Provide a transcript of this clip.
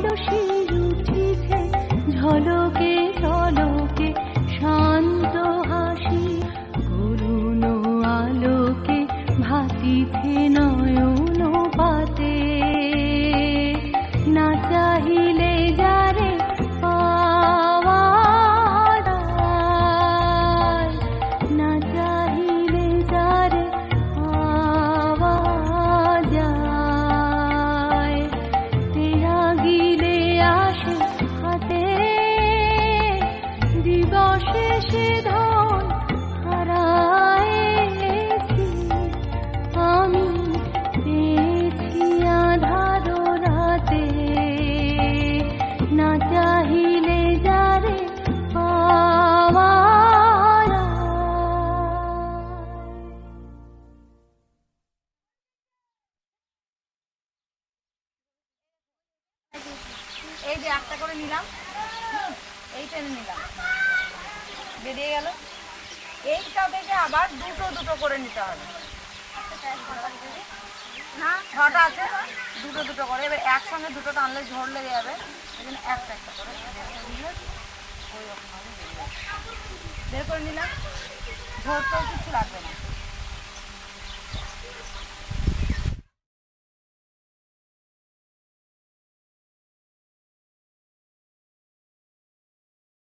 কলসি উঠিছে ঝলকে ঝলকে শান্ত হাসি, করুণ আলোকে ভাতিছে নয়ন পাতে। না চাহিলে যারে পাওয়া যায়, না চাহিলে যারে পাওয়া যায়, ত্যাগিলে আসে হাতে দিবসে সে ধন হারায়েছি আমি, পেয়েছি আধার রাতে। না চাহিলে যারে পাওয়া এই যে একটা করে নিলাম, এই টেনে নিলাম, বেরিয়ে গেল। এইটা থেকে আবার দুটো দুটো করে নিতে হবে। না, ছটা আছে, দুটো দুটো করে। এবার একসঙ্গে দুটো টানলে ঝোর লেগে যাবে, এই জন্য একটা একটা করে ওই রকম বের করে নিলাম। ঝোর তো কিছু লাগবে না।